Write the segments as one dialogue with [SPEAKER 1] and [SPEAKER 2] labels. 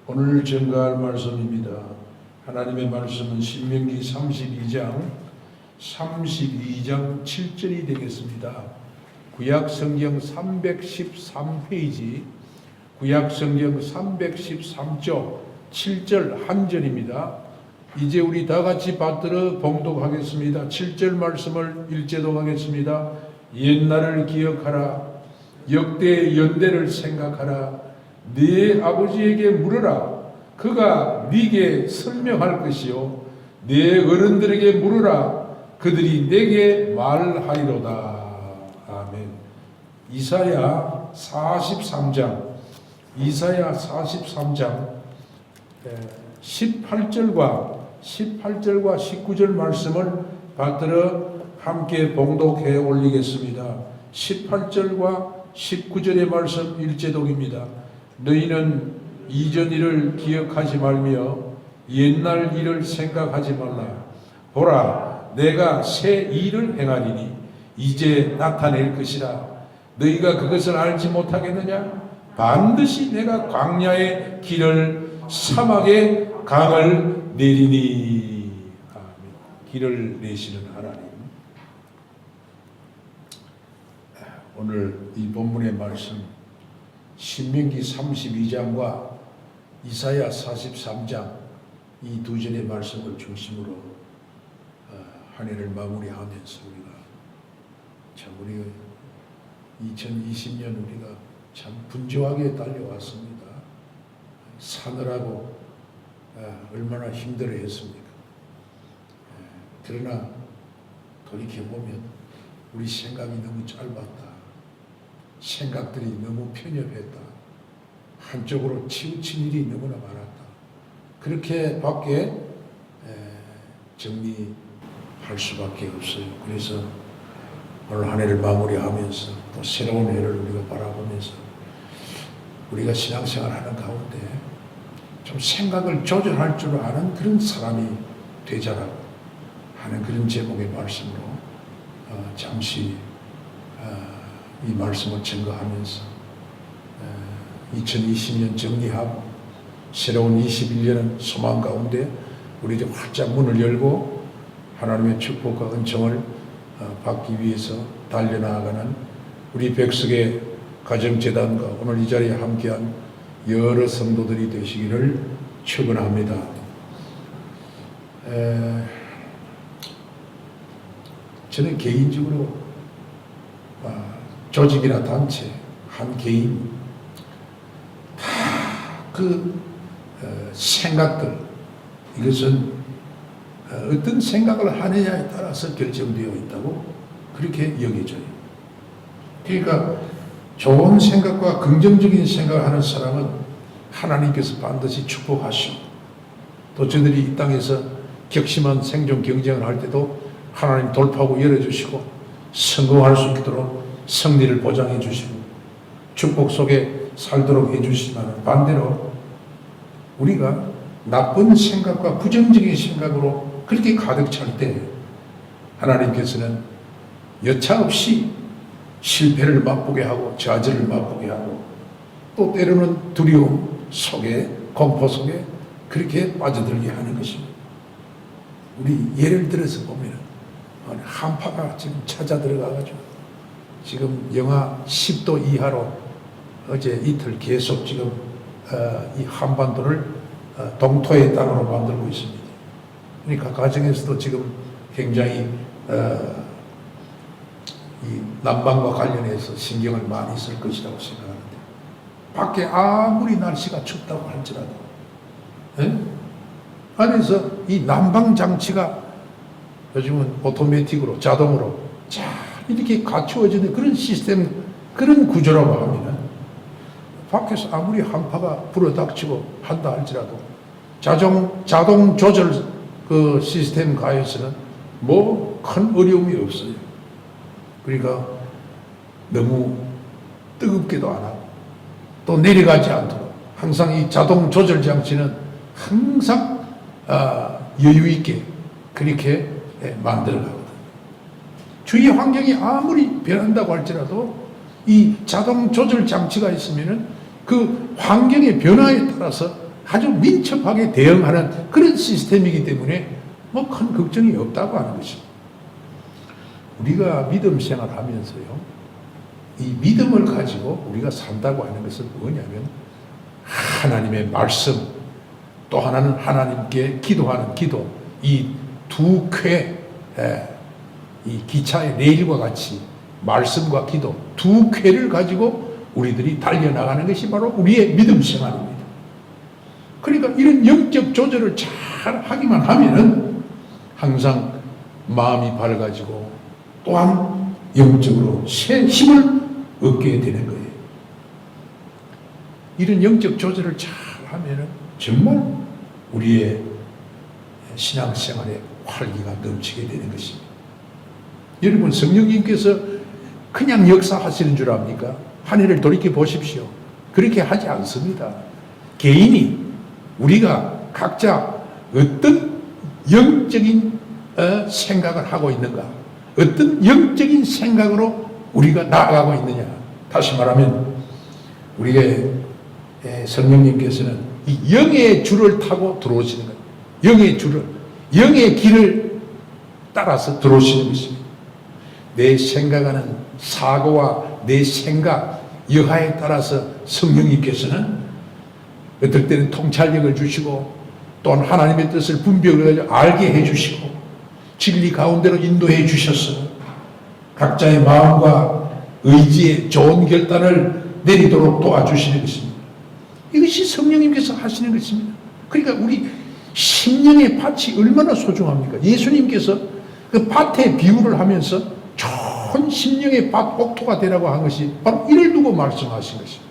[SPEAKER 1] 오늘 증거할 말씀입니다. 하나님의 말씀은 신명기 32장 7절이 되겠습니다. 구약성경 313페이지 구약성경 313쪽 7절 한 절입니다. 이제 우리 다 같이 받들어 봉독하겠습니다. 7절 말씀을 일제독하겠습니다. 옛날을 기억하라. 역대의 연대를 생각하라. 네 아버지에게 물으라. 그가 네게 설명할 것이요 네 어른들에게 물으라. 그들이 내게 말하리로다. 아멘. 이사야 43장 18절과 19절 말씀을 받들어 함께 봉독해 올리겠습니다. 18절과 19절의 말씀 일제독입니다. 너희는 이전 일을 기억하지 말며 옛날 일을 생각하지 말라. 보라, 내가 새 일을 행하리니 이제 나타낼 것이라. 너희가 그것을 알지 못하겠느냐? 반드시 내가 광야의 길을 사막의 강을 내리니. 아멘. 길을 내시는 하나님, 오늘 이 본문의 말씀 신명기 32장과 이사야 43장 이 두 절의 말씀을 중심으로 한 해를 마무리하면서 우리가 2020년 우리가 참 분주하게 달려왔습니다. 사느라고 얼마나 힘들어 했습니까? 그러나 돌이켜보면 우리 생각이 너무 짧았다. 생각들이 너무 편협했다. 한쪽으로 치우친 일이 너무나 많았다. 그렇게 밖에 정리할 수밖에 없어요. 그래서 오늘 한 해를 마무리하면서 또 새로운 해를 우리가 바라보면서 우리가 신앙생활 하는 가운데 좀 생각을 조절할 줄 아는 그런 사람이 되자라고 하는 그런 제목의 말씀으로 잠시 이 말씀을 증거하면서 2020년 정리하고 새로운 21년은 소망 가운데 우리들 활짝 문을 열고 하나님의 축복과 은총을 받기 위해서 달려나가는 우리 백석의 가정재단과 오늘 이 자리에 함께한 여러 성도들이 되시기를 축원합니다. 저는 개인적으로 조직이나 단체, 한 개인 다 그 생각들, 이것은 어떤 생각을 하느냐에 따라서 결정되어 있다고 그렇게 여겨져요. 그러니까 좋은 생각과 긍정적인 생각을 하는 사람은 하나님께서 반드시 축복하시고, 또 저들이 이 땅에서 격심한 생존 경쟁을 할 때도 하나님 돌파구 열어주시고 성공할 수 있도록 승리를 보장해 주시고 축복 속에 살도록 해주시지만, 반대로 우리가 나쁜 생각과 부정적인 생각으로 그렇게 가득 찰 때 하나님께서는 여차없이 실패를 맛보게 하고 좌절을 맛보게 하고 또 때로는 두려움 속에, 공포 속에 그렇게 빠져들게 하는 것입니다. 우리 예를 들어서 보면 한파가 지금 찾아 들어가가지고 지금 영하 10도 이하로 어제 이틀 계속 지금 이 한반도를 동토의 땅으로 만들고 있습니다. 그러니까 가정에서도 지금 굉장히 이 난방과 관련해서 신경을 많이 쓸 것이라고 생각하는데, 밖에 아무리 날씨가 춥다고 할지라도 안에서 이 난방 장치가 요즘은 오토매틱으로 자동으로 잘 이렇게 갖추어지는 그런 시스템, 그런 구조라고 합니다. 밖에서 아무리 한파가 불어닥치고 한다 할지라도 자동 조절 그 시스템 가에서는 뭐 큰 어려움이 없어요. 그러니까 너무 뜨겁게도 안 하고 또 내려가지 않도록 항상 이 자동 조절 장치는 항상 여유 있게 그렇게 만들어 가거든요. 주위 환경이 아무리 변한다고 할지라도 이 자동 조절 장치가 있으면은 그 환경의 변화에 따라서 아주 민첩하게 대응하는 그런 시스템이기 때문에 뭐 큰 걱정이 없다고 하는 것입니다. 우리가 믿음 생활하면서요, 이 믿음을 가지고 우리가 산다고 하는 것은 뭐냐면 하나님의 말씀, 또 하나는 하나님께 기도하는 기도, 이 두 쾌, 이 기차의 레일과 같이 말씀과 기도 두 쾌를 가지고 우리들이 달려나가는 것이 바로 우리의 믿음 생활입니다. 그러니까 이런 영적 조절을 잘 하기만 하면은 항상 마음이 밝아지고 또한 영적으로 새 힘을 얻게 되는 거예요. 이런 영적 조절을 잘 하면은 정말 우리의 신앙생활에 활기가 넘치게 되는 것입니다. 여러분, 성령님께서 그냥 역사하시는 줄 압니까? 한 해를 돌이켜 보십시오. 그렇게 하지 않습니다. 개인이, 우리가 각자 어떤 영적인 생각을 하고 있는가, 어떤 영적인 생각으로 우리가 나아가고 있느냐. 다시 말하면 우리의 성령님께서는 이 영의 줄을 타고 들어오시는 거예요. 영의 줄을, 영의 길을 따라서 들어오시는 것입니다. 내 생각하는 사고와 내 생각 여하에 따라서 성령님께서는 어떨 때는 통찰력을 주시고 또한 하나님의 뜻을 분별해 알게 해주시고 진리 가운데로 인도해 주셔서 각자의 마음과 의지에 좋은 결단을 내리도록 도와주시는 것입니다. 이것이 성령님께서 하시는 것입니다. 그러니까 우리 심령의 밭이 얼마나 소중합니까? 예수님께서 그 밭의 비유를 하면서 좋은 심령의 밭 옥토가 되라고 한 것이 바로 이를 두고 말씀하신 것입니다.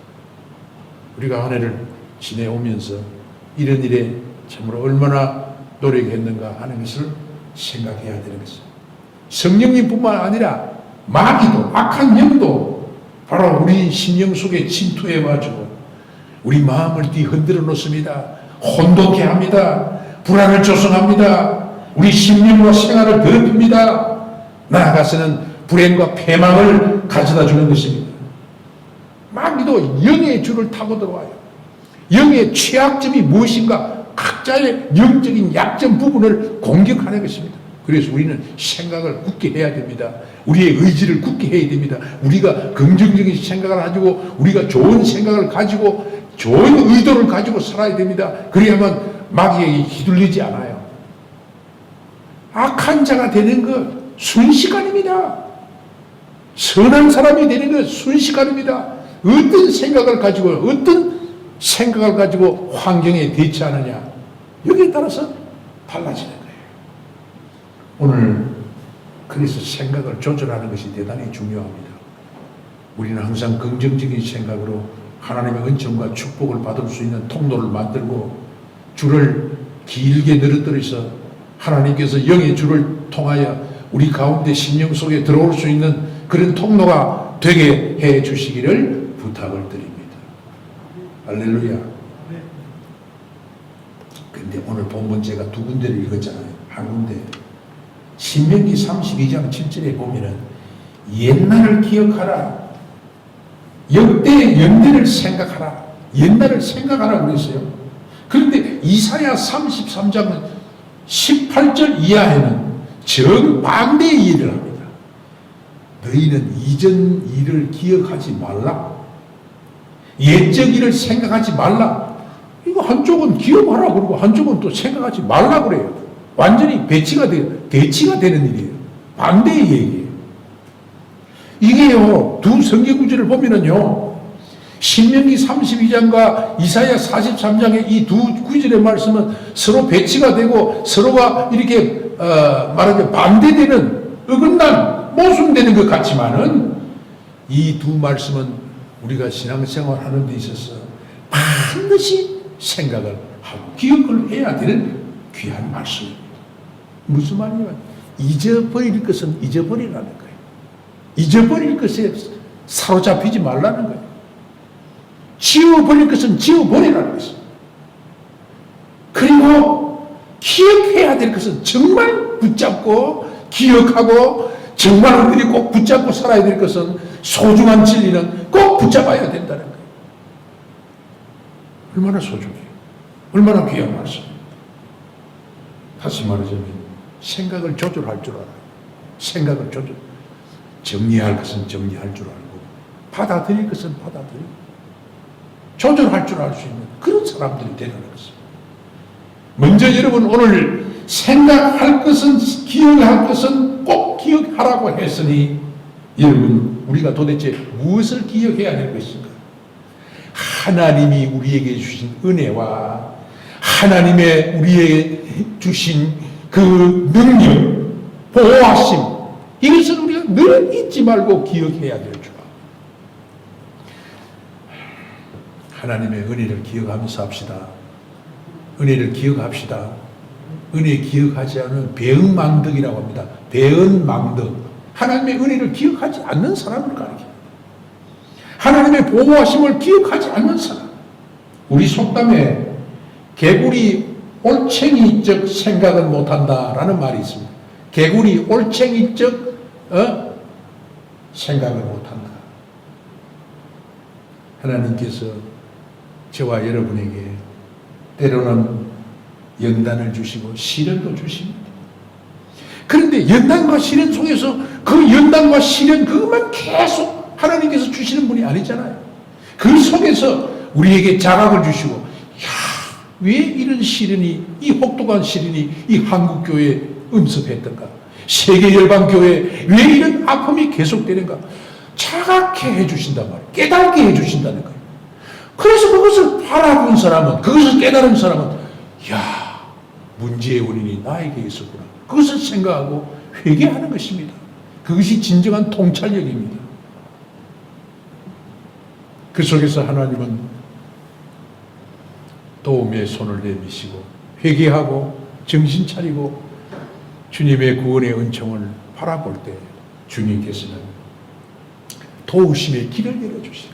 [SPEAKER 1] 우리가 한 해를 지내오면서 이런 일에 참으로 얼마나 노력했는가 하는 것을 생각해야 되는 것입니다. 성령님뿐만 아니라 마귀도, 악한 영도 바로 우리 심령 속에 침투해가지고 우리 마음을 뒤흔들어 놓습니다. 혼돈케 합니다. 불안을 조성합니다. 우리 심령과 생활을 더럽힙니다. 나아가서는 불행과 패망을 가져다 주는 것입니다. 마귀도 영의 줄을 타고 들어와요. 영의 취약점이 무엇인가 각자의 영적인 약점 부분을 공격하는 것입니다. 그래서 우리는 생각을 굳게 해야 됩니다. 우리의 의지를 굳게 해야 됩니다. 우리가 긍정적인 생각을 가지고 우리가 좋은 생각을 가지고 좋은 의도를 가지고 살아야 됩니다. 그래야만 마귀에게 휘둘리지 않아요. 악한 자가 되는 것 순식간입니다. 선한 사람이 되는 것 순식간입니다. 어떤 생각을 가지고 환경에 대처하느냐 여기에 따라서 달라지는 거예요. 오늘 그래서 생각을 조절하는 것이 대단히 중요합니다. 우리는 항상 긍정적인 생각으로 하나님의 은총과 축복을 받을 수 있는 통로를 만들고 줄을 길게 늘어뜨려서 하나님께서 영의 줄을 통하여 우리 가운데 심령 속에 들어올 수 있는 그런 통로가 되게 해 주시기를 부탁을 드립니다. 할렐루야. 근데 오늘 본문 제가 두 군데를 읽었잖아요. 한 군데 신명기 32장 7절에 보면은 옛날을 기억하라. 역대 연대를 생각하라. 옛날을 생각하라 그랬어요. 그런데 이사야 33장 18절 이하에는 정반대의 일을 합니다. 너희는 이전 일을 기억하지 말라. 옛적 일을 생각하지 말라. 이거 한쪽은 기억하라 그러고 한쪽은 또 생각하지 말라 그래요. 완전히 대치가 되는 일이에요. 반대의 얘기예요. 이게요, 두 성경 구절을 보면은요, 신명기 32장과 이사야 43장의 이 두 구절의 말씀은 서로 배치가 되고 서로가 이렇게 말하자면 반대되는 어긋난 모순되는 것 같지만은 이 두 말씀은 우리가 신앙생활 하는 데 있어서 반드시 생각을 하고 기억을 해야 되는 귀한 말씀입니다. 무슨 말이냐면 잊어버릴 것은 잊어버리라는 거예요. 잊어버릴 것에 사로잡히지 말라는 거예요. 지워버릴 것은 지워버리라는 것입니다. 그리고 기억해야 될 것은 정말 붙잡고 기억하고 정말 우리들이 꼭 붙잡고 살아야 될 것은 소중한 진리는 꼭 붙잡아야 된다는 거예요. 얼마나 소중해요. 얼마나 귀한 말씀입니다. 다시 말하자면 생각을 조절할 줄 알아요. 생각을 정리할 것은 정리할 줄 알고 받아들일 것은 받아들이고 조절할 줄 알 수 있는 그런 사람들이 되는 것입니다. 먼저 여러분 오늘 생각할 것은 기억할 것은 꼭 기억하라고 했으니 여러분 우리가 도대체 무엇을 기억해야 될 것인가? 하나님이 우리에게 주신 은혜와 하나님의 우리에게 주신 그 능력, 보호하심 이것을 우리가 늘 잊지 말고 기억해야 될 줄. 하나님의 은혜를 기억하면서 합시다. 은혜를 기억합시다. 은혜 기억하지 않으면 배은망덕이라고 합니다. 배은망덕. 하나님의 은혜를 기억하지 않는 사람을 가리킵니다. 하나님의 보호하심을 기억하지 않는 사람. 우리 속담에 개구리 올챙이적 생각은 못한다라는 말이 있습니다. 개구리 올챙이적 생각을 못한다. 하나님께서 저와 여러분에게 때로는 연단을 주시고 시련도 주십니다. 그런데 연단과 시련 속에서 그 연단과 시련 그것만 계속 하나님께서 주시는 분이 아니잖아요. 그 속에서 우리에게 자각을 주시고 왜 이런 시련이 이 혹독한 시련이 이 한국교회에 음습했던가 세계열방교회에 왜 이런 아픔이 계속되는가 자각해 해주신단 말이에요. 깨닫게 해주신다는 거예요. 그래서 그것을 바라본 사람은 그것을 깨달은 사람은 문제의 원인이 나에게 있었구나. 그것을 생각하고 회개하는 것입니다. 그것이 진정한 통찰력입니다. 그 속에서 하나님은 도움의 손을 내미시고 회개하고 정신 차리고 주님의 구원의 은총을 바라볼 때 주님께서는 도우심의 길을 열어주시고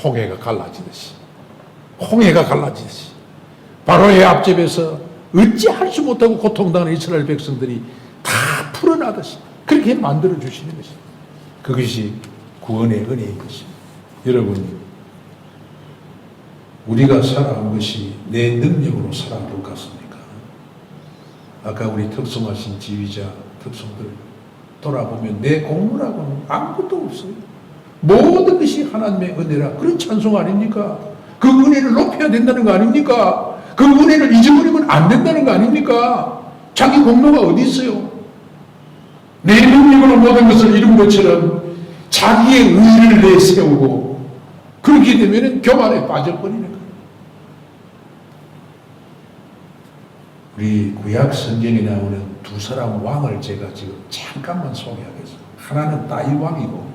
[SPEAKER 1] 홍해가 갈라지듯이 바로의 앞집에서 어찌할 수 못하고 고통당하는 이스라엘 백성들이 다 풀어나듯이 그렇게 만들어 주시는 것입니다. 그것이 구원의 은혜인 것입니다. 여러분, 우리가 살아온 것이 내 능력으로 살아온 것 같습니까? 아까 우리 특송하신 지휘자 특송들 돌아보면 내 공로라고는 아무것도 없어요. 모든 것이 하나님의 은혜라. 그런 찬송 아닙니까? 그 은혜를 높여야 된다는 거 아닙니까? 그 은혜를 잊어버리면 안 된다는 거 아닙니까? 자기 공로가 어디 있어요? 내 능력으로 모든 것을 이룬 것처럼 자기의 의를 내세우고 그렇게 되면 교만에 빠져버리는 거예요. 우리 구약 성경에 나오는 두 사람 왕을 제가 지금 잠깐만 소개하겠습니다. 하나는 다윗 왕이고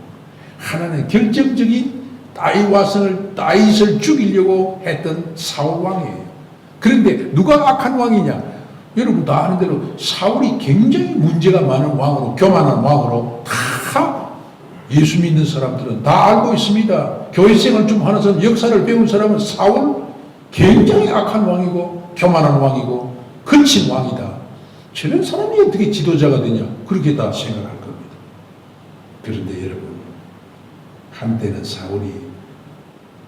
[SPEAKER 1] 하나는 결정적인 다윗을 죽이려고 했던 사울 왕이에요. 그런데 누가 악한 왕이냐? 여러분 다 아는 대로 사울이 굉장히 문제가 많은 왕으로 교만한 왕으로 다 예수 믿는 사람들은 다 알고 있습니다. 교회생활 좀 하는 사람, 역사를 배운 사람은 사울 굉장히 악한 왕이고 교만한 왕이고 거친 왕이다. 저런 사람이 어떻게 지도자가 되냐? 그렇게 다 생각할 겁니다. 그런데 여러분, 한때는 사울이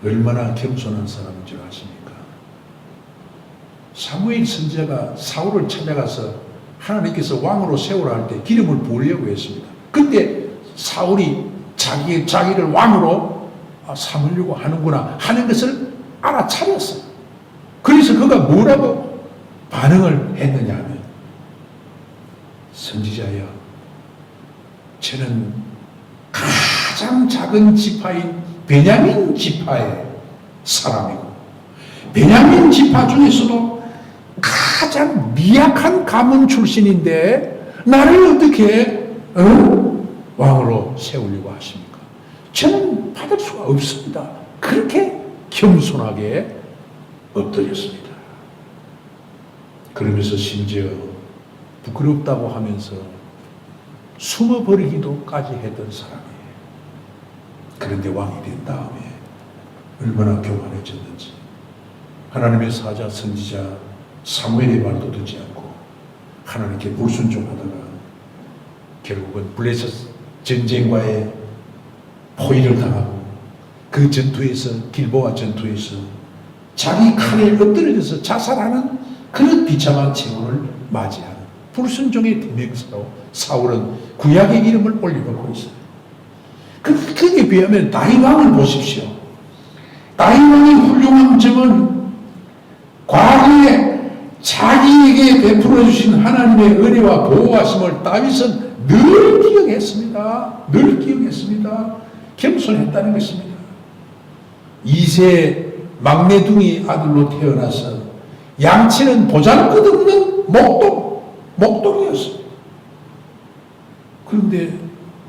[SPEAKER 1] 얼마나 겸손한 사람인 줄 아십니까? 사무엘 선지자가 사울을 찾아가서 하나님께서 왕으로 세우라 할 때 기름을 부으려고 했습니다. 그때 사울이 자기를 왕으로 삼으려고 하는구나 하는 것을 알아차렸어요. 그래서 그가 뭐라고 반응을 했느냐 하면, 선지자여, 저는 가장 작은 지파인 베냐민 지파의 사람이고 베냐민 지파 중에서도 가장 미약한 가문 출신인데 나를 어떻게 왕으로 세우려고 하십니까? 저는 받을 수가 없습니다. 그렇게 겸손하게 엎드렸습니다. 그러면서 심지어 부끄럽다고 하면서 숨어버리기도까지 했던 사람이에요. 그런데 왕이 된 다음에 얼마나 교만해졌는지 하나님의 사자 선지자 사무엘의 말도 듣지 않고 하나님께 불순종하다가 결국은 블레셋 전쟁과의 포위를 당하고 그 전투에서 길보아 전투에서 자기 칼에 엎드려져서 자살하는 그런 비참한 최후를 맞이하는 불순종의 대명사로 사울은 구약의 이름을 올려놓고 있어요. 그에 비하면 다윗 왕을 보십시오. 다윗 왕의 훌륭한 점은 과거에 자기에게 베풀어 주신 하나님의 은혜와 보호하심을 다윗은 늘 기억했습니다. 늘 기억했습니다. 겸손했다는 것입니다. 2세 막내둥이 아들로 태어나서 양치는 보잘것없는 목동이었어요. 그런데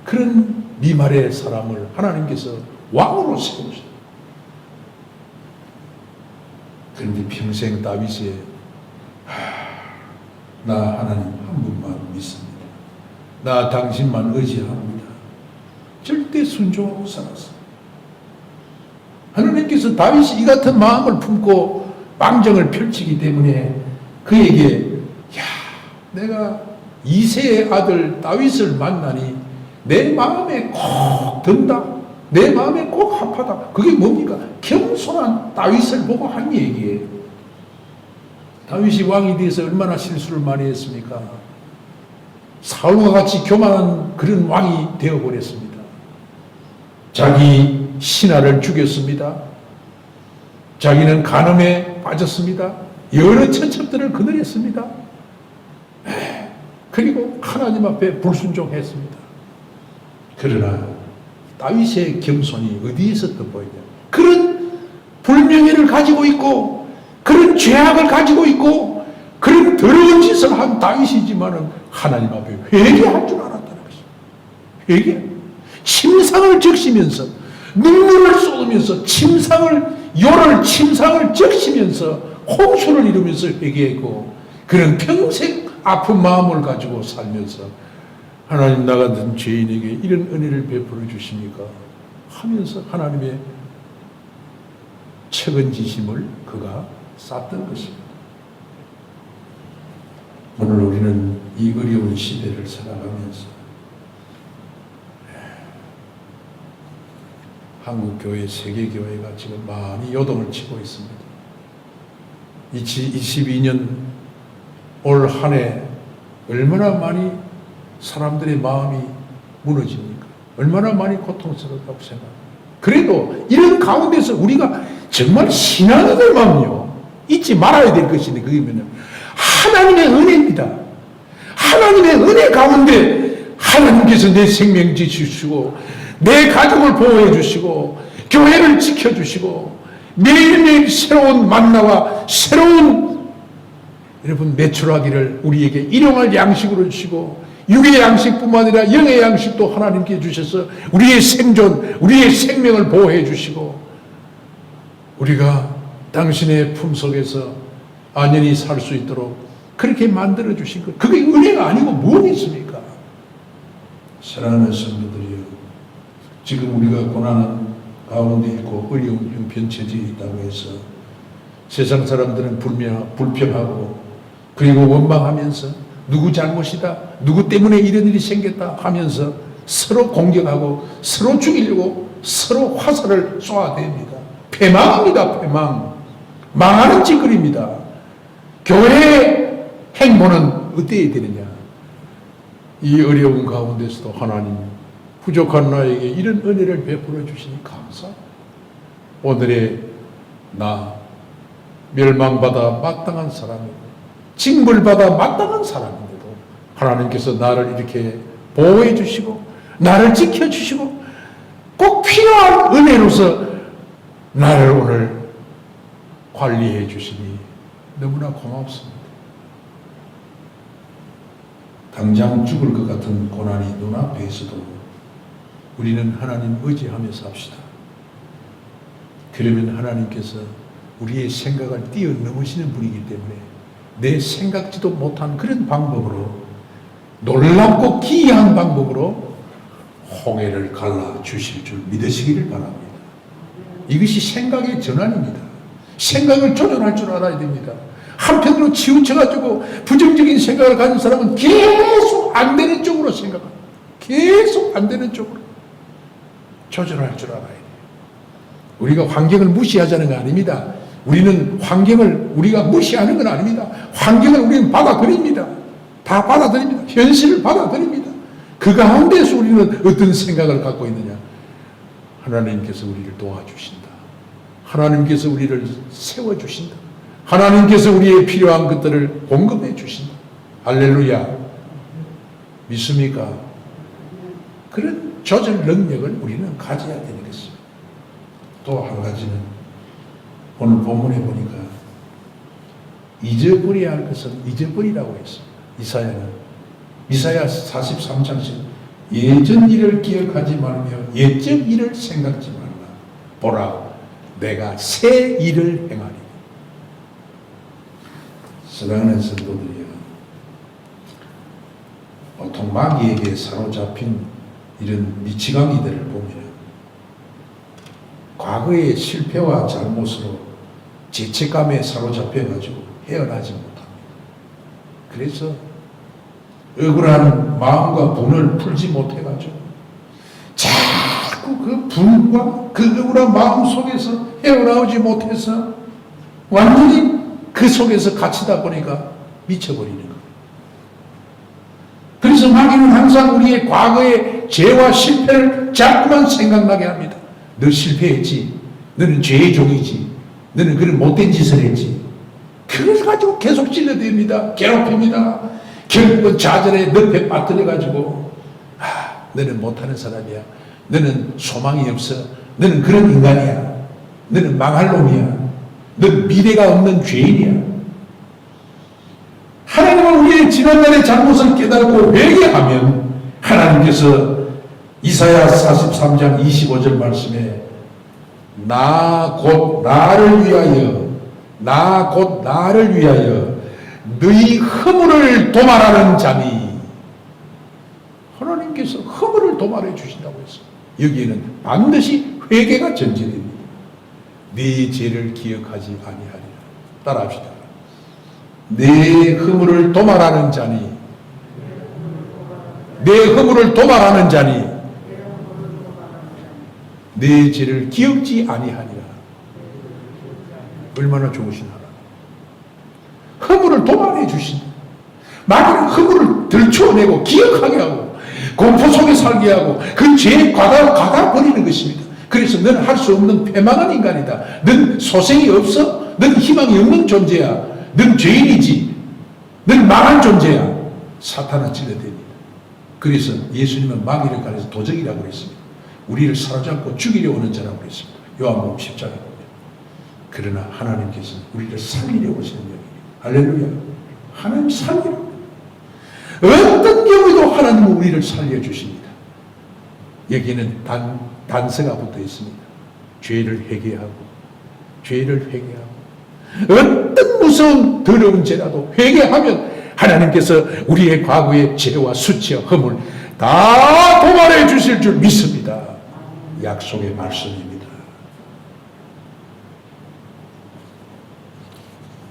[SPEAKER 1] 그런 미말의 사람을 하나님께서 왕으로 세우셨어요. 그런데 평생 다윗이 나 하나님 한 분만 믿습니다. 나 당신만 의지합니다. 절대 순종하고 살았어요. 하나님께서 다윗이 이 같은 마음을 품고 망정을 펼치기 때문에 그에게 내가 이새의 아들 다윗을 만나니 내 마음에 꼭 든다. 내 마음에 꼭 합하다. 그게 뭡니까? 겸손한 다윗을 보고 한 얘기예요. 다윗이 왕이 돼서 얼마나 실수를 많이 했습니까? 사울과 같이 교만한 그런 왕이 되어버렸습니다. 자기 신하를 죽였습니다. 자기는 간음에 빠졌습니다. 여러 처첩들을 거느렸습니다. 그리고 하나님 앞에 불순종했습니다. 그러나 다윗의 겸손이 어디에서 돋보이냐? 그런 불명예를 가지고 있고 그런 죄악을 가지고 있고 그런 더러운 짓을 한 다윗이지만은 하나님 앞에 회개할 줄 알았다는 것입니다. 회개. 침상을 적시면서 눈물을 쏟으면서 침상을 적시면서 홍수를 이루면서 회개했고 그런 평생 아픈 마음을 가지고 살면서 하나님 나 같은 죄인에게 이런 은혜를 베풀어 주십니까? 하면서 하나님의 책은지심을 그가 쌓던 것입니다. 오늘 우리는 이 어려운 시대를 살아가면서 한국교회, 세계교회가 지금 많이 요동을 치고 있습니다. 22년 올 한 해 얼마나 많이 사람들의 마음이 무너집니까? 얼마나 많이 고통스럽다고 생각합니다. 그래도 이런 가운데서 우리가 정말 신앙인들 마음요 잊지 말아야 될 것인데 그게 뭐냐면 하나님의 은혜입니다. 하나님의 은혜 가운데 하나님께서 내 생명 지키시고 내 가족을 보호해 주시고 교회를 지켜주시고 매일매일 새로운 만나와 새로운 여러분 매출하기를 우리에게 일용할 양식으로 주시고 육의 양식뿐만 아니라 영의 양식도 하나님께 주셔서 우리의 생존, 우리의 생명을 보호해 주시고 우리가 당신의 품속에서 안연히 살 수 있도록 그렇게 만들어 주신 것. 그게 은혜가 아니고 뭐겠습니까? 사랑하는 성도들이여, 지금 우리가 고난 가운데 있고 어려운 형편처지에 있다고 해서 세상 사람들은 불평하고 그리고 원망하면서 누구 잘못이다, 누구 때문에 이런 일이 생겼다 하면서 서로 공격하고 서로 죽이려고 서로 화살을 쏘아댑니다. 패망입니다. 패망. 망하는 짓거리입니다. 교회의 행보는 어때야 되느냐? 이 어려운 가운데서도 하나님 부족한 나에게 이런 은혜를 베풀어 주시니 감사합니다. 오늘의 나 멸망받아 마땅한 사람이고 징벌받아 마땅한 사람인데도 하나님께서 나를 이렇게 보호해 주시고 나를 지켜주시고 꼭 필요한 은혜로서 나를 오늘 관리해 주시니 너무나 고맙습니다. 당장 죽을 것 같은 고난이 눈앞에 있어도 우리는 하나님 의지하며 삽시다. 그러면 하나님께서 우리의 생각을 뛰어넘으시는 분이기 때문에 내 생각지도 못한 그런 방법으로 놀랍고 기이한 방법으로 홍해를 갈라주실 줄 믿으시기를 바랍니다. 이것이 생각의 전환입니다. 생각을 조절할 줄 알아야 됩니다. 한편으로 치우쳐가지고 부정적인 생각을 가진 사람은 계속 안 되는 쪽으로 생각합니다. 계속 안 되는 쪽으로 조절할 줄 알아야 돼요. 우리가 환경을 무시하자는 거 아닙니다. 우리는 환경을 우리가 무시하는 건 아닙니다. 환경을 우리는 받아들입니다. 다 받아들입니다. 현실을 받아들입니다. 그 가운데서 우리는 어떤 생각을 갖고 있느냐? 하나님께서 우리를 도와주신다. 하나님께서 우리를 세워주신다. 하나님께서 우리의 필요한 것들을 공급해 주신다. 할렐루야. 믿습니까? 그런 조절 능력을 우리는 가져야 되는 것입니다. 또 한 가지는 오늘 본문에 보니까 잊어버려야 할 것은 잊어버리라고 했습니다. 이사야 43장씩 예전 일을 기억하지 말며 옛적 일을 생각지 말라. 보라, 내가 새 일을 행하리. 사랑하는 성도들이여, 보통 마귀에게 사로잡힌 이런 미치광이들을 보면 과거의 실패와 잘못으로 죄책감에 사로잡혀가지고 헤어나지 못합니다. 그래서 억울한 마음과 분을 풀지 못해가지고 자꾸 그 분과 그 억울한 마음 속에서 헤어나오지 못해서 완전히 그 속에서 갇히다 보니까 미쳐버리는 거예요. 그래서 마귀는 항상 우리의 과거의 죄와 실패를 자꾸만 생각나게 합니다. 너 실패했지. 너는 죄의 종이지. 너는 그런 못된 짓을 했지. 그걸 가지고 계속 찔러댑니다. 괴롭힙니다. 결국은 좌절에 늪에 빠뜨려가지고 너는 못하는 사람이야. 너는 소망이 없어. 너는 그런 인간이야. 너는 망할 놈이야. 넌 미래가 없는 죄인이야. 하나님은 우리의 지난날의 잘못을 깨닫고 회개하면 하나님께서 이사야 43장 25절 말씀에 나 곧 나를 위하여 너희 허물을 도말하는 자니, 하나님께서 허물을 도말해 주신다고 했어요. 여기에는 반드시 회개가 전제됩니다. 네 죄를 기억하지 아니하리라. 따라합시다. 내 허물을 도말하는 자니, 내 허물을 도말하는 자니 내 죄를 기억지 아니하리라. 얼마나 좋으신 하나님. 허물을 도말해 주신, 마귀는 허물을 들추어내고 기억하게 하고 공포 속에 살게 하고 그 죄에 가다 버리는 것입니다. 그래서 너는 할 수 없는 패망한 인간이다. 넌 소생이 없어. 넌 희망이 없는 존재야. 넌 죄인이지. 넌 망한 존재야. 사탄은 찔러댑니다. 그래서 예수님은 마귀를 가려서 도적이라고 그랬습니다. 우리를 사로잡고 죽이려 오는 자라고 그랬습니다. 요한복음 10장에 보면. 그러나 하나님께서는 우리를 살리려 오시는 분입니다. 할렐루야. 하나님 살리려. 어떤 경우에도 하나님은 우리를 살려주십니다. 여기에는 단서가 붙어 있습니다. 죄를 회개하고 어떤 무서운 더러운 죄라도 회개하면 하나님께서 우리의 과거의 죄와 수치와 허물 다 도말해 주실 줄 믿습니다. 약속의 말씀입니다.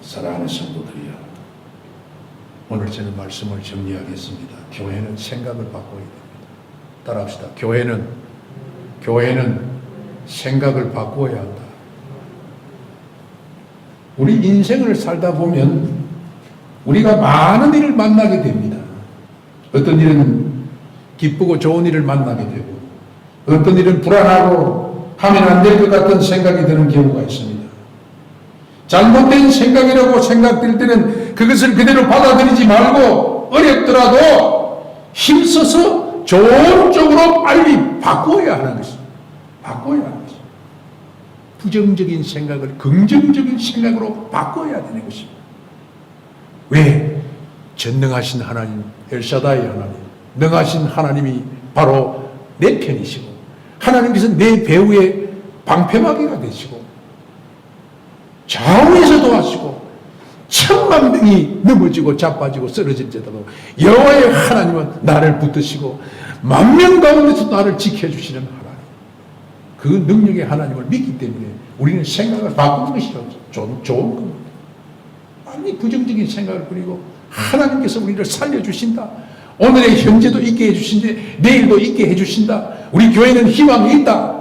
[SPEAKER 1] 사랑하는 성도들이여, 오늘 저는 말씀을 정리하겠습니다. 교회는 생각을 바꿔야 됩니다. 따라합시다. 교회는 생각을 바꾸어야 한다. 우리 인생을 살다 보면 우리가 많은 일을 만나게 됩니다. 어떤 일은 기쁘고 좋은 일을 만나게 되고, 어떤 일은 불안하고 하면 안 될 것 같은 생각이 드는 경우가 있습니다. 잘못된 생각이라고 생각될 때는 그것을 그대로 받아들이지 말고 어렵더라도 힘써서 좋은 쪽으로 빨리 바꿔야 하는 것입니다. 바꿔야 하는 것입니다. 부정적인 생각을 긍정적인 생각으로 바꿔야 되는 것입니다. 왜? 전능하신 하나님, 엘샤다이 하나님, 능하신 하나님이 바로 내 편이시고, 하나님께서 내 배후의 방패막이가 되시고, 좌우에서 도와주시고, 천만 명이 넘어지고 자빠지고 쓰러질지라도 여호와의 하나님은 나를 붙드시고 만 명 가운데서 나를 지켜주시는 하나님, 그 능력의 하나님을 믿기 때문에 우리는 생각을 바꾸는 것이 좋은 겁니다. 아니, 부정적인 생각을 버리고 하나님께서 우리를 살려주신다. 오늘의 현재도 있게 해주신데 내일도 있게 해주신다. 우리 교회는 희망이 있다.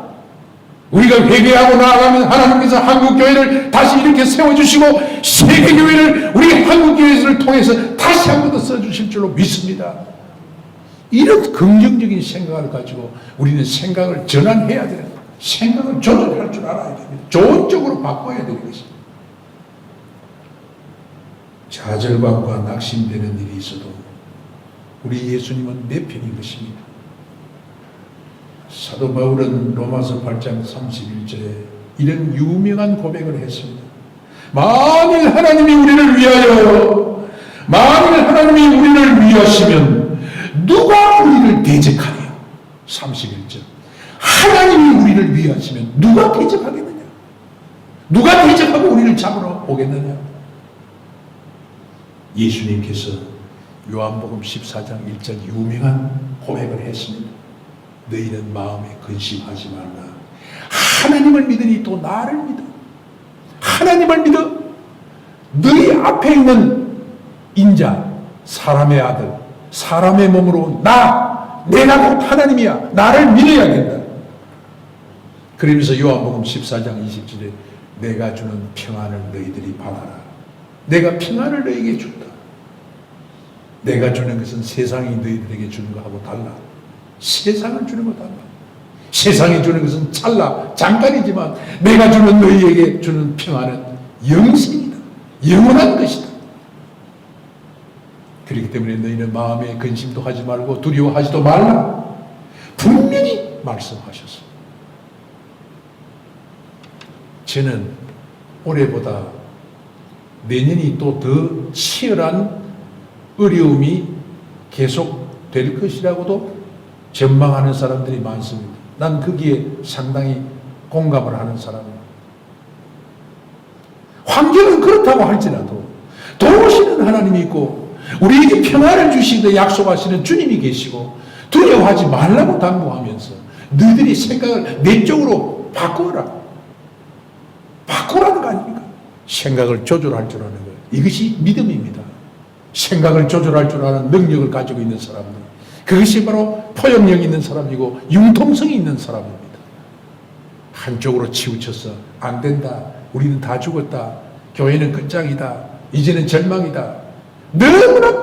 [SPEAKER 1] 우리가 회개하고 나아가면 하나님께서 한국교회를 다시 이렇게 세워주시고 세계교회를 우리 한국교회를 통해서 다시 한 번 더 써주실 줄로 믿습니다. 이런 긍정적인 생각을 가지고 우리는 생각을 전환해야 되는 거예요. 생각을 조절할 줄 알아야 됩니다. 좋은 쪽으로 바꿔야 되는 것입니다. 좌절감과 낙심되는 일이 있어도 우리 예수님은 내 편인 것입니다. 사도 바울은 로마서 8장 31절에 이런 유명한 고백을 했습니다. 만일 하나님이 우리를 위하시면 누가 우리를 대적하냐? 31절. 하나님이 우리를 위하시면 누가 대적하겠느냐? 누가 대적하고 우리를 잡으러 오겠느냐? 예수님께서 요한복음 14장 1절 유명한 고백을 했습니다. 너희는 마음에 근심하지 말라. 하나님을 믿으니 또 나를 믿어. 하나님을 믿어. 너희 앞에 있는 인자, 사람의 아들, 사람의 몸으로 온 내가 곧 하나님이야. 나를 믿어야 된다. 그러면서 요한복음 14장 20절에 내가 주는 평안을 너희들이 받아라. 내가 평안을 너희에게 준다. 내가 주는 것은 세상이 너희들에게 주는 것하고 달라. 세상을 주는 것 달라. 세상이 주는 것은 잠깐이지만 내가 주는 너희에게 주는 평안은 영생이다. 영원한 것이다. 그렇기 때문에 너희는 마음에 근심도 하지 말고 두려워하지도 말라. 분명히 말씀하셨습니다. 저는 올해보다 내년이 또 더 치열한 어려움이 계속될 것이라고도 전망하는 사람들이 많습니다. 난 거기에 상당히 공감을 하는 사람입니다. 환경은 그렇다고 할지라도 도우시는 하나님이 있고 우리에게 평안을 주시고 약속하시는 주님이 계시고 두려워하지 말라고 당부하면서 너희들이 생각을 내 쪽으로 바꾸라는 거 아닙니까? 생각을 조절할 줄 아는 거예요. 이것이 믿음입니다. 생각을 조절할 줄 아는 능력을 가지고 있는 사람들. 그것이 바로 포용력 있는 사람이고 융통성이 있는 사람입니다. 한쪽으로 치우쳐서 안 된다. 우리는 다 죽었다. 교회는 끝장이다. 이제는 절망이다. 너무나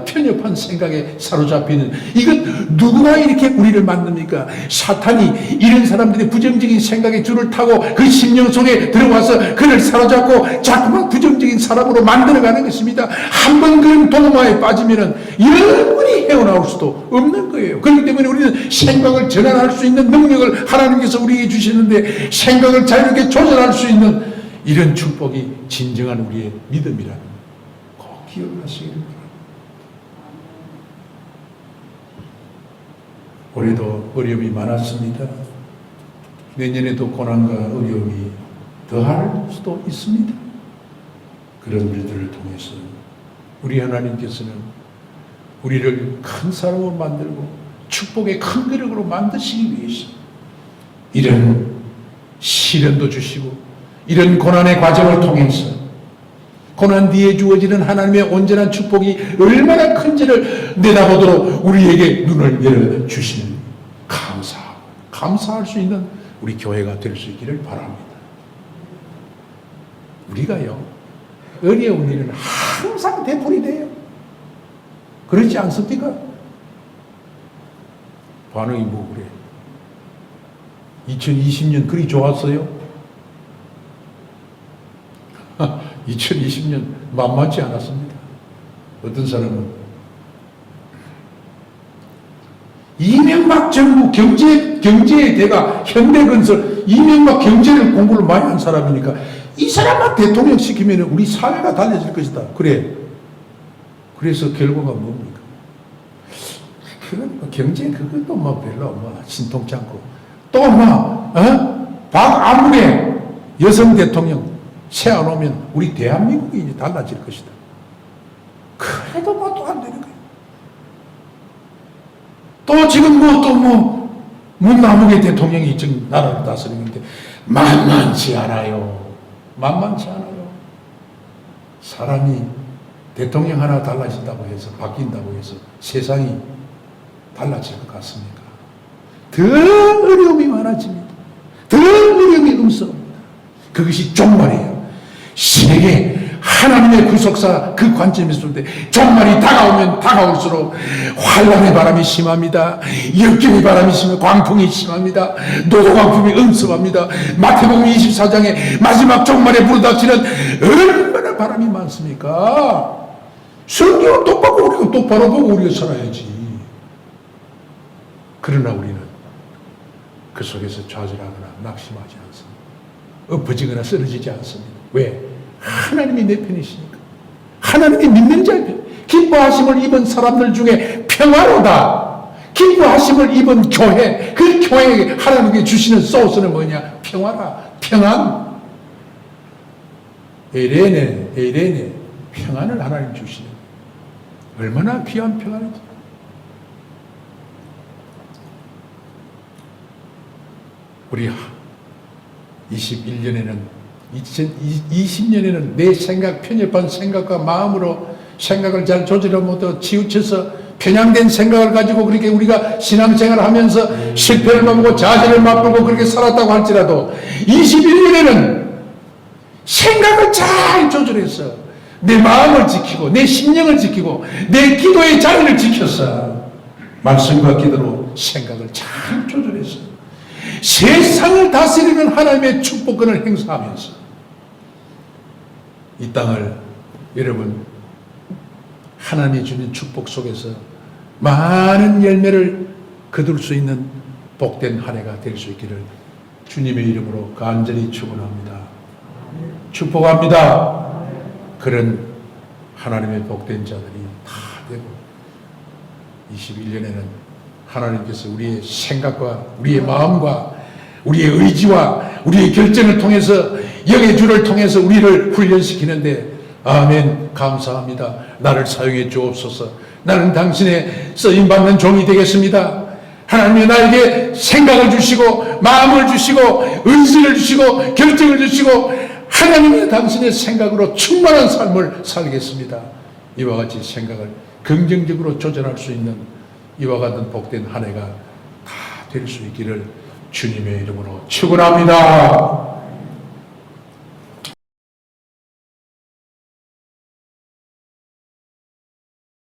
[SPEAKER 1] 편협한 생각에 사로잡히는 이건 누구가 이렇게 우리를 만듭니까? 사탄이 이런 사람들이 부정적인 생각에 줄을 타고 그 심령 속에 들어와서 그를 사로잡고 자꾸만 부정적인 사람으로 만들어가는 것입니다. 한번 그런 도마에 빠지면은 영원히 헤어나올 수도 없는 거예요. 그렇기 때문에 우리는 생각을 전환할 수 있는 능력을 하나님께서 우리에게 주시는데 생각을 자유롭게 조절할 수 있는 이런 축복이 진정한 우리의 믿음이라는 기억하시길 바랍니다. 올해도 어려움이 많았습니다. 내년에도 고난과 어려움이 더할 수도 있습니다. 그런 일들을 통해서 우리 하나님께서는 우리를 큰 사람으로 만들고 축복의 큰 그릇으로 만드시기 위해서 이런 시련도 주시고 이런 고난의 과정을 통해서 고난 뒤에 주어지는 하나님의 온전한 축복이 얼마나 큰지를 내다보도록 우리에게 눈을 열어주시는 감사할 수 있는 우리 교회가 될 수 있기를 바랍니다. 우리가요, 어려운 일은 항상 되풀이 돼요. 그렇지 않습니까? 반응이 뭐 그래? 2020년 그리 좋았어요? 2020년 만만치 않았습니다. 어떤 사람은 이명박 정부 경제의 대가 현대건설 이명박 경제를 공부를 많이 한 사람이니까 이 사람만 대통령 시키면 우리 사회가 달라질 것이다. 그래서 결과가 뭡니까? 그건 경제 그것도 뭐 별로 신통치 않고 또 박아무개 여성 대통령 세워놓으면 우리 대한민국이 이제 달라질 것이다. 그래도 또 안 되는 거예요. 또 지금 문남욱의 대통령이 지금 나라를 다스리는데 만만치 않아요. 사람이 대통령 하나 달라진다고 해서 바뀐다고 해서 세상이 달라질 것 같습니까? 더 어려움이 많아집니다. 더 음습합니다. 그것이 종말이에요. 신에게 하나님의 구속사 그 관점에서 볼 때 종말이 다가오면 다가올수록 환란의 바람이 심합니다. 역경의 바람이 심합니다. 광풍이 심합니다. 노도광풍이 음습합니다. 마태복음 24장에 마지막 종말에 부르닥치는 얼마나 바람이 많습니까? 성경을 똑바로 우리가 똑바로 보고 우리가 살아야지. 그러나 우리는 그 속에서 좌절하거나 낙심하지 않습니다. 엎어지거나 쓰러지지 않습니다. 왜? 하나님이 내 편이시니까. 하나님이 믿는 자의 편. 기뻐하심을 입은 사람들 중에 평화로다. 기뻐하심을 입은 교회, 그 교회에 하나님께 주시는 소스는 뭐냐? 평화라. 평안. 에레네 평안을 하나님 주시는. 얼마나 귀한 평안인지. 우리 21년에는 2020년에는 내 생각, 편협한 생각과 마음으로 생각을 잘 조절하지 못하고 치우쳐서 편향된 생각을 가지고 그렇게 우리가 신앙생활을 하면서 실패를 맛보고 좌절을 맛보고 그렇게 살았다고 할지라도 21년에는 생각을 잘 조절해서 내 마음을 지키고 내 심령을 지키고 내 기도의 자리를 지켜서 말씀과 기도로 생각을 잘 조절해서 세상을 다스리는 하나님의 축복권을 행사하면서 이 땅을 여러분 하나님이 주는 축복 속에서 많은 열매를 거둘 수 있는 복된 한 해가 될 수 있기를 주님의 이름으로 간절히 축원합니다. 축복합니다. 그런 하나님의 복된 자들이 다 되고 21년에는 하나님께서 우리의 생각과 우리의 마음과 우리의 의지와 우리의 결정을 통해서 영의 주를 통해서 우리를 훈련시키는데 아멘 감사합니다. 나를 사용해 주옵소서. 나는 당신의 쓰임받는 종이 되겠습니다. 하나님이 나에게 생각을 주시고 마음을 주시고 의지를 주시고 결정을 주시고 하나님이 당신의 생각으로 충만한 삶을 살겠습니다. 이와 같이 생각을 긍정적으로 조절할 수 있는 이와 같은 복된 한 해가 다 될 수 있기를 주님의 이름으로 축원합니다.